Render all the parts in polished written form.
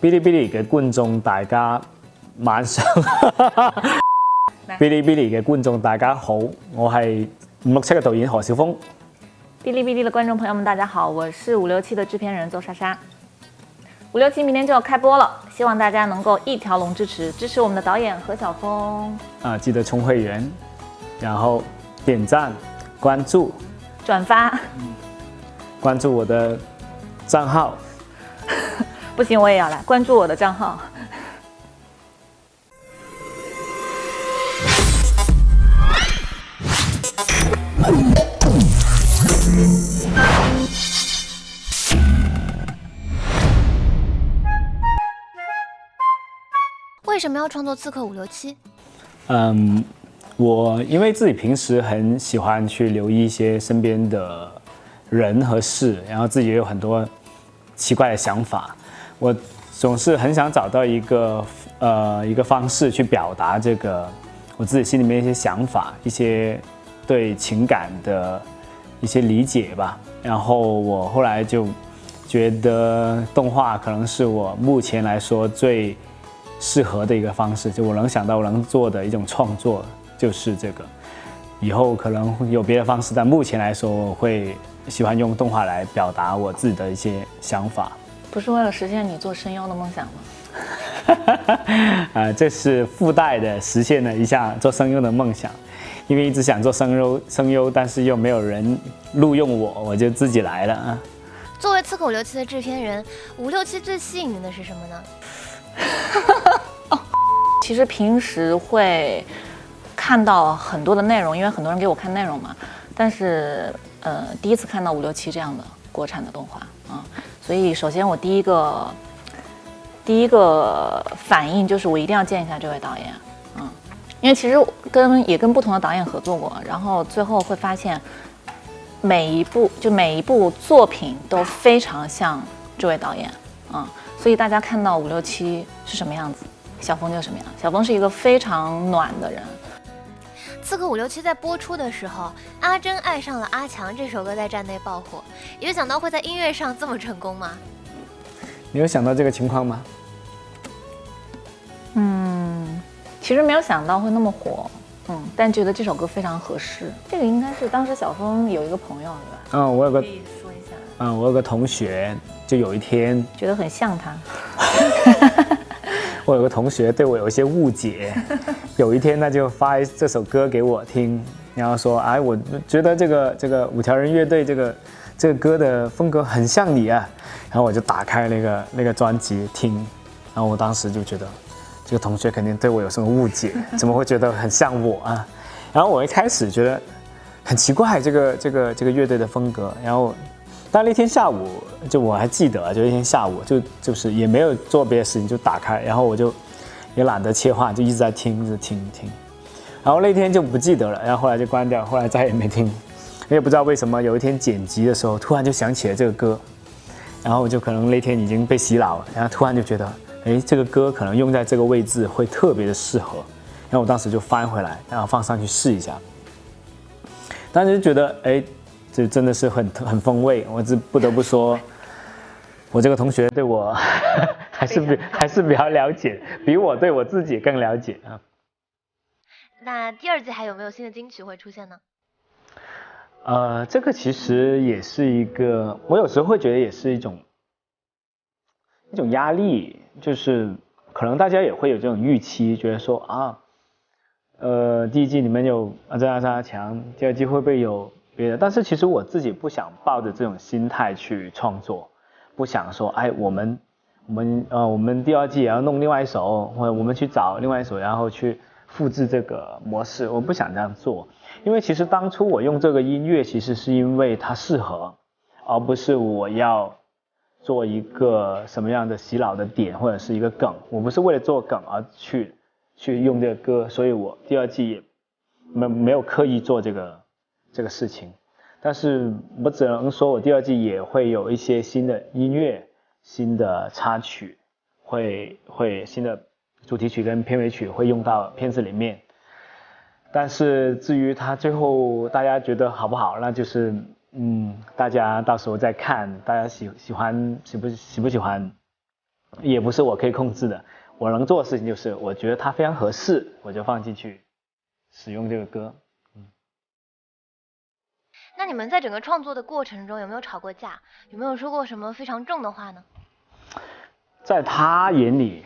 哔哩哔哩嘅觀眾大家晚上，哔哩哔哩嘅觀眾大家好，我係567嘅導演何小峰。哔哩哔哩的观众朋友们，大家好，我是567的制片人邹莎莎。567明天就要开播了，希望大家能够一条龙支持我们的导演何小峰。記得充會員，然後點讚、關注、轉發，關注我的賬號。不行，我也要來關注我的賬號。为什么要创作《刺客567》？我因为自己平时很喜欢去留意一些身边的人和事，然后自己也有很多奇怪的想法，我总是很想找到一个方式去表达这个我自己心里面一些想法，一些对情感的一些理解吧。然后我后来就觉得动画可能是我目前来说最适合的一个方式，就我能想到我能做的一种创作就是这个。以后可能有别的方式，但目前来说我会喜欢用动画来表达我自己的一些想法。不是为了实现你做声优的梦想吗？这是附带的实现了一下做声优的梦想，因为一直想做声优，但是又没有人录用我就自己来了啊。作为《刺客567》的制片人，567最吸引你的是什么呢？其实平时会看到很多的内容，因为很多人给我看内容嘛。但是第一次看到567这样的国产的动画啊，所以首先我第一个反应就是我一定要见一下这位导演，因为其实也跟不同的导演合作过，然后最后会发现每一部作品都非常像这位导演所以大家看到567是什么样子，小峰就是什么样。小峰是一个非常暖的人。《刺客567》在播出的时候，阿珍爱上了阿强这首歌在站内爆火，有想到会在音乐上这么成功吗？你有想到这个情况吗？其实没有想到会那么火，但觉得这首歌非常合适。这个应该是当时小峰有一个朋友，对吧？我有个可以说一下。我有个同学，就有一天觉得很像他。我有个同学对我有一些误解，有一天他就发这首歌给我听，然后说：“哎，我觉得这个五条人乐队这个歌的风格很像你啊。”然后我就打开那个专辑听，然后我当时就觉得这个同学肯定对我有什么误解，怎么会觉得很像我啊？然后我一开始觉得很奇怪，这个乐队的风格，然后。但那天下午，就我还记得，就那天下午就是也没有做别的事情，就打开，然后我就也懒得切换，就一直在听，一直听。然后那天就不记得了，然后后来就关掉，后来再也没听。我也不知道为什么，有一天剪辑的时候，突然就想起了这个歌，然后就可能那天已经被洗脑了，然后突然就觉得，哎，这个歌可能用在这个位置会特别的适合。然后我当时就翻回来，然后放上去试一下，当时就觉得，哎。这真的是很风味，我不得不说，我这个同学对我还是比较了解，比我对我自己更了解啊。那第2季还有没有新的金曲会出现呢？这个其实也是一个，我有时候会觉得也是一种压力，就是可能大家也会有这种预期，觉得说啊，第1季里面有阿强，第2季会不会有？别的，但是其实我自己不想抱着这种心态去创作，不想说，哎，我们第2季也要弄另外一首，或者我们去找另外一首，然后去复制这个模式，我不想这样做，因为其实当初我用这个音乐，其实是因为它适合，而不是我要做一个什么样的洗脑的点或者是一个梗，我不是为了做梗而去用这个歌，所以我第2季也没有刻意做这个事情，但是我只能说我第2季也会有一些新的音乐、新的插曲，会新的主题曲跟片尾曲会用到片子里面。但是至于它最后大家觉得好不好，那就是大家到时候再看，大家喜不喜欢也不是我可以控制的。我能做的事情就是我觉得它非常合适，我就放进去使用这个歌。那你们在整个创作的过程中有没有吵过架？有没有说过什么非常重的话呢？在他眼里，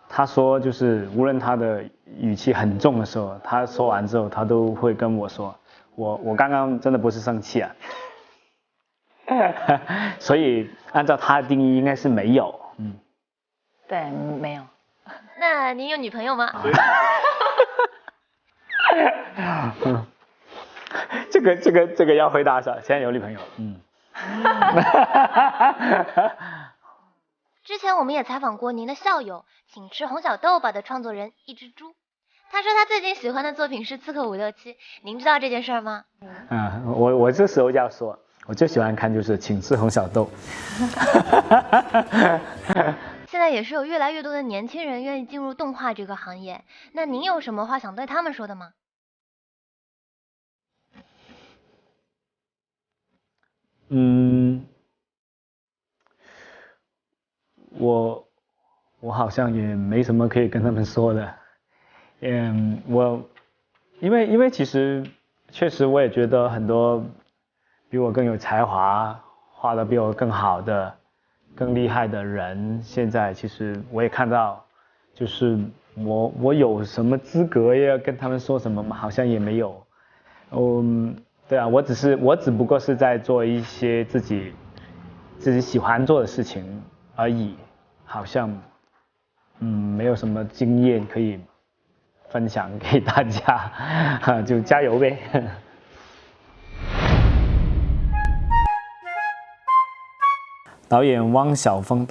他说就是无论他的语气很重的时候，他说完之后他都会跟我说，我刚刚真的不是生气啊。所以按照他的定义应该是没有。对，没有。那您有女朋友吗？这个要回答啥？现在有女朋友。之前我们也采访过您的校友，请吃红小豆吧的创作人一只猪，他说他最近喜欢的作品是《刺客567》，您知道这件事吗？我这时候就要说，我最喜欢看就是《请吃红小豆》。现在也是有越来越多的年轻人愿意进入动画这个行业，那您有什么话想对他们说的吗？我好像也没什么可以跟他们说的。因为其实确实我也觉得很多比我更有才华、画得比我更好的、更厉害的人，现在其实我也看到，就是我有什么资格要跟他们说什么吗？好像也没有。对啊，我只不过是在做一些自己喜欢做的事情而已，好像没有什么经验可以分享给大家，就加油呗。导演汪晓峰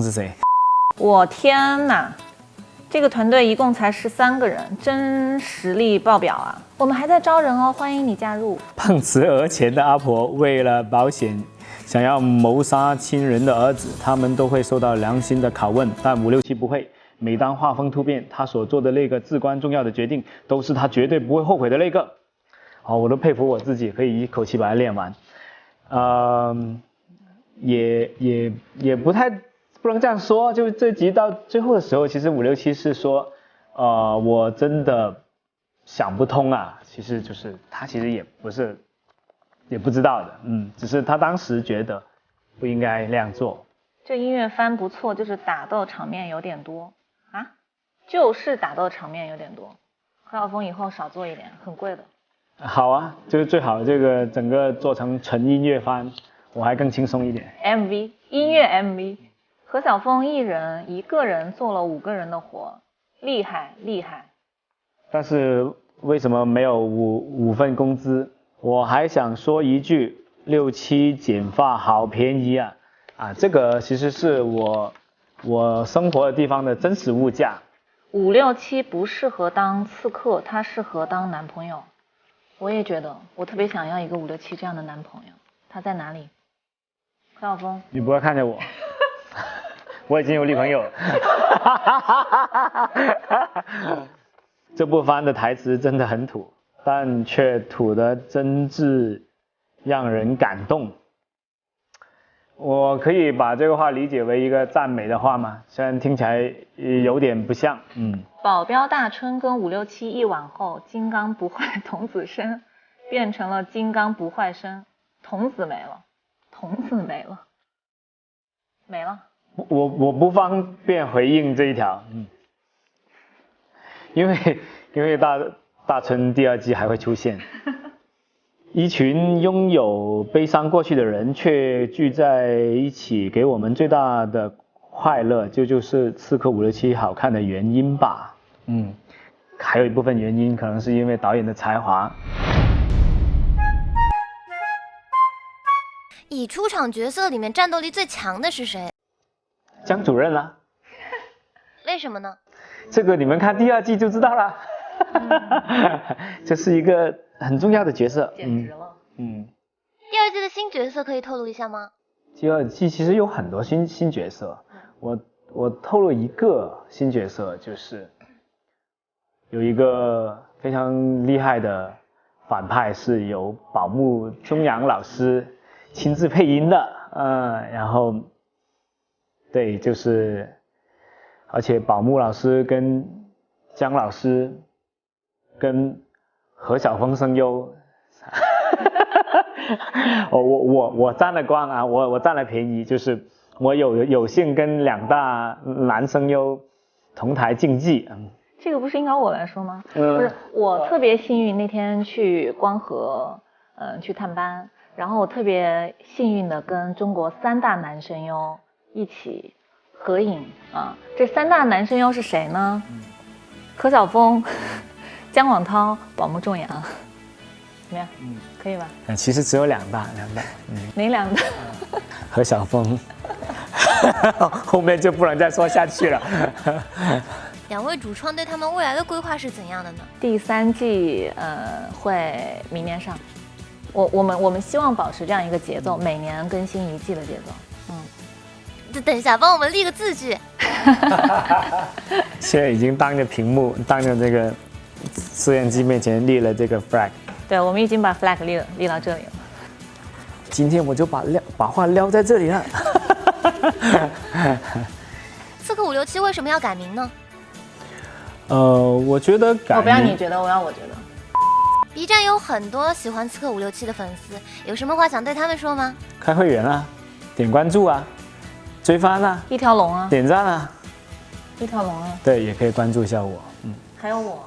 是谁？我天哪！这个团队一共才13个人，真实力爆表啊！我们还在招人哦，欢迎你加入。碰瓷讹钱的阿婆为了保险，想要谋杀亲人的儿子，他们都会受到良心的拷问，但567不会。每当画风突变，他所做的那个至关重要的决定，都是他绝对不会后悔的那个。我都佩服我自己可以一口气把它练完。也不能这样说，就这集到最后的时候，其实567是说，我真的想不通啊，其实就是他其实也不知道的，只是他当时觉得不应该那样做。这音乐番不错，就是打斗场面有点多啊，就是打斗场面有点多。何晓峰以后少做一点，很贵的。好啊，就是最好这个整个做成纯音乐番，我还更轻松一点。MV 音乐 MV， 何晓峰一个人做了5个人的活，厉害厉害。但是为什么没有五份工资？我还想说一句，67剪发好便宜啊！这个其实是我生活的地方的真实物价。567不适合当刺客，他适合当男朋友。我也觉得，我特别想要一个567这样的男朋友。他在哪里？何晓峰，你不要看着我，我已经有女朋友了。这部番的台词真的很土，但却土得真挚，让人感动。我可以把这个话理解为一个赞美的话吗？虽然听起来有点不像。保镖大春跟567一往后，金刚不坏童子身变成了金刚不坏身，童子没了。我不方便回应这一条，因为大春第2季还会出现。一群拥有悲伤过去的人却聚在一起，给我们最大的快乐，这就是刺客567好看的原因吧。还有一部分原因可能是因为导演的才华。已出场角色里面战斗力最强的是谁？江主任啊。为什么呢？这个你们看第2季就知道了。这是一个很重要的角色，简直了。第2季的新角色可以透露一下吗？第2季其实有很多新角色，我透露一个新角色，就是有一个非常厉害的反派是由宝木中阳老师亲自配音的，然后对，就是，而且宝木老师跟姜老师跟何小峰声优，我沾了光啊，我占了便宜，就是我有幸跟2大男声优同台竞技。这个不是应该我来说吗？不是，我特别幸运那天去光和去探班，然后我特别幸运的跟中国3大男声优一起合影啊。这3大男声优是谁呢？何晓峰、姜广涛、宝木仲阳，怎么样？可以吧？其实只有2大。哪2大？何晓峰，后面就不能再说下去了。2位主创对他们未来的规划是怎样的呢？第3季会明年上，我们希望保持这样一个节奏，每年更新1季的节奏。等一下，帮我们立个字句。现在已经当着屏幕，当着这个摄像机面前立了这个 flag。对，我们已经把 flag 立到这里了。今天我就把话撩在这里了。刺客567为什么要改名呢？我觉得改名，我不要你觉得，我要我觉得。B 站有很多喜欢刺客567的粉丝，有什么话想对他们说吗？开会员啊，点关注啊，追番啊，一条龙啊，点赞啊，一条龙啊，对，也可以关注一下我。还有我。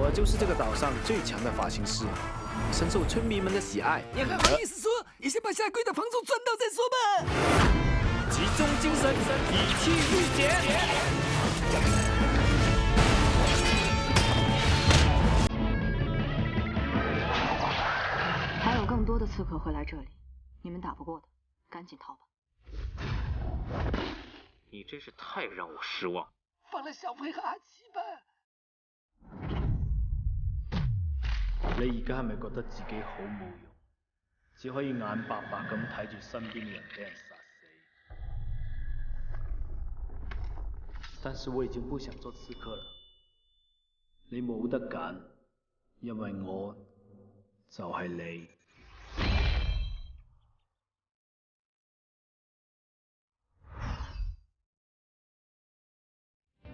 我就是这个岛上最强的发型师，深受村民们的喜爱。你还好意思说？你先把下个月的房租赚到再说吧。集中精神，以气御姐。还有更多的刺客会来这里，你们打不过的，赶紧逃吧。你真是太让我失望。放了小裴和阿七吧。你而家係咪覺得自己好冇用，只可以眼白白咁睇住身邊嘅人俾人殺死？但是我已經不想做刺客了，你冇得揀，因為我就係你。